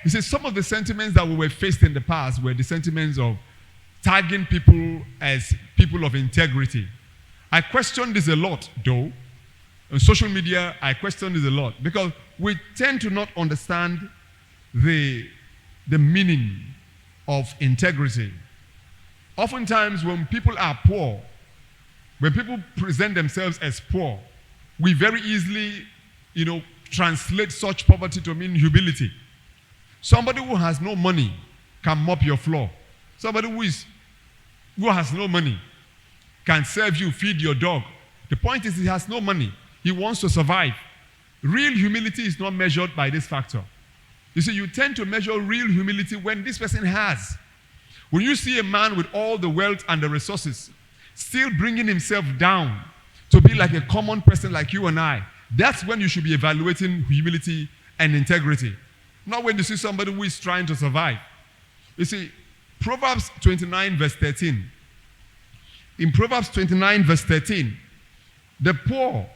You see, some of the sentiments that we were faced in the past were the sentiments of tagging people as people of integrity. I question this a lot, though. On social media, I question this a lot because we tend to not understand the meaning of integrity. Oftentimes, when people are poor, when people present themselves as poor, we very easily, translate such poverty to mean humility. Somebody who has no money can mop your floor. Somebody who has no money can serve you, feed your dog. The point is he has no money. He wants to survive. Real humility is not measured by this factor. You see, you tend to measure real humility when this person has. When you see a man with all the wealth and the resources still bringing himself down to be like a common person like you and I, that's when you should be evaluating humility and integrity. Not when you see somebody who is trying to survive. You see, Proverbs 29 verse 13. In Proverbs 29 verse 13, the poor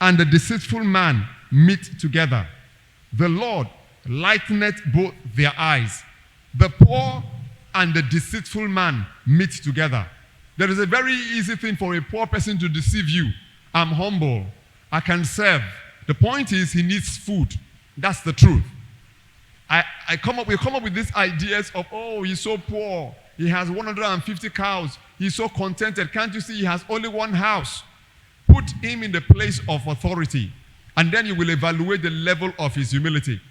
and the deceitful man meet together. The Lord lighteneth both their eyes. The poor and the deceitful man meet together. There is a very easy thing for a poor person to deceive you. I'm humble. I can serve. The point is he needs food. That's the truth. We come up with these ideas of, oh, he's so poor. He has 150 cows. He's so contented. Can't you see he has only one house? Put him in the place of authority, and then you will evaluate the level of his humility.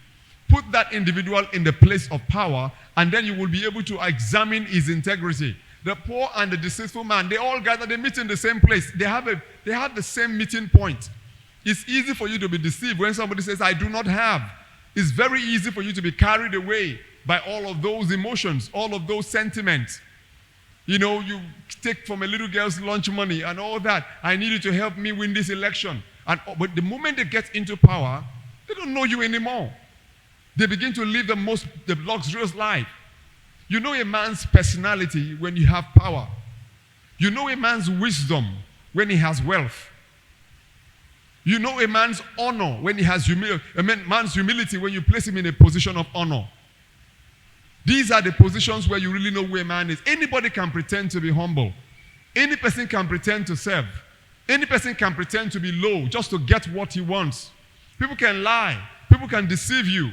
Put that individual in the place of power, and then you will be able to examine his integrity. The poor and the deceitful man, they all gather, they meet in the same place. They have the same meeting point. It's easy for you to be deceived when somebody says, I do not have. It's very easy for you to be carried away by all of those emotions, all of those sentiments. You take from a little girl's lunch money and all that. I need you to help me win this election. But the moment they get into power, they don't know you anymore. They begin to live the luxurious life. You know a man's personality when you have power. You know a man's wisdom when he has wealth. You know a man's honor when he has humility. A man's humility when you place him in a position of honor. These are the positions where you really know who a man is. Anybody can pretend to be humble. Any person can pretend to serve. Any person can pretend to be low just to get what he wants. People can lie. People can deceive you.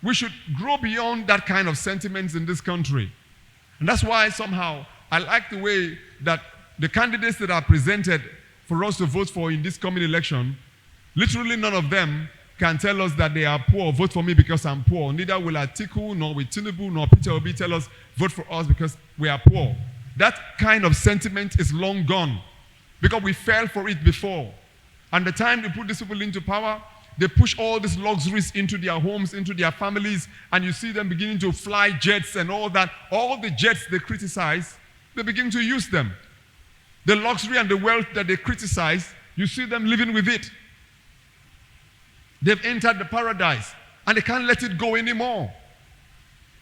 We should grow beyond that kind of sentiments in this country. And that's why somehow I like the way that the candidates that are presented for us to vote for in this coming election, literally none of them can tell us that they are poor, vote for me because I'm poor. Neither will Atiku, nor will Tinubu, nor Peter Obi tell us, vote for us because we are poor. That kind of sentiment is long gone because we fell for it before. And the time they put these people into power, they push all these luxuries into their homes, into their families, and you see them beginning to fly jets and all that. All the jets they criticize, they begin to use them. The luxury and the wealth that they criticize, you see them living with it. They've entered the paradise, and they can't let it go anymore.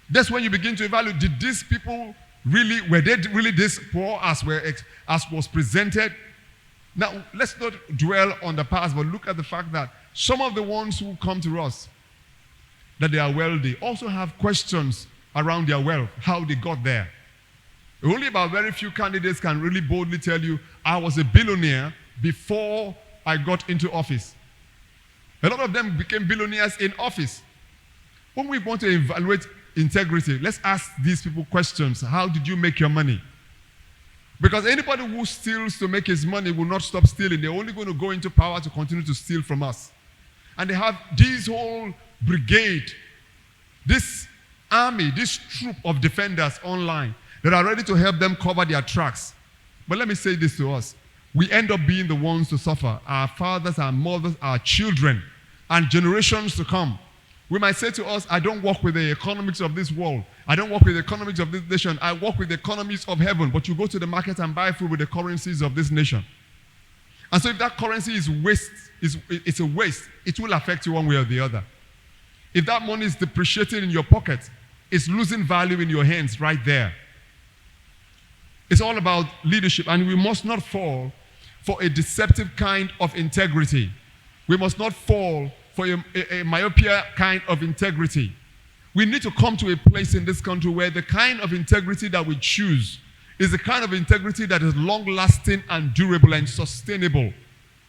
That's when you begin to evaluate, did these people were they really this poor as was presented? Now, let's not dwell on the past, but look at the fact that some of the ones who come to us, that they are wealthy, also have questions around their wealth, how they got there. Only about very few candidates can really boldly tell you, I was a billionaire before I got into office. A lot of them became billionaires in office. When we want to evaluate integrity, let's ask these people questions. How did you make your money? Because anybody who steals to make his money will not stop stealing. They're only going to go into power to continue to steal from us. And they have this whole brigade, this army, this troop of defenders online that are ready to help them cover their tracks. But let me say this to us. We end up being the ones to suffer. Our fathers, our mothers, our children, and generations to come. We might say to us, I don't work with the economics of this world. I don't work with the economics of this nation. I work with the economies of heaven. But you go to the market and buy food with the currencies of this nation. And so if that currency is waste, it's a waste, it will affect you one way or the other. If that money is depreciating in your pocket, it's losing value in your hands right there. It's all about leadership, and we must not fall for a deceptive kind of integrity. We must not fall for a myopia kind of integrity. We need to come to a place in this country where the kind of integrity that we choose is the kind of integrity that is long-lasting and durable and sustainable.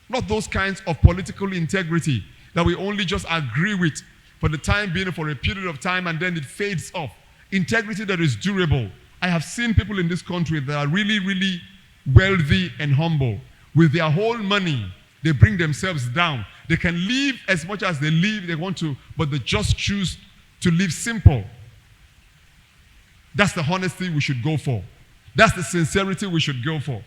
Not those kinds of political integrity that we only just agree with for the time being, for a period of time, and then it fades off. Integrity that is durable. I have seen people in this country that are really, really wealthy and humble. With their whole money, they bring themselves down. They can live as much as they want to, but they just choose to live simple. That's the honesty we should go for. That's the sincerity we should go for.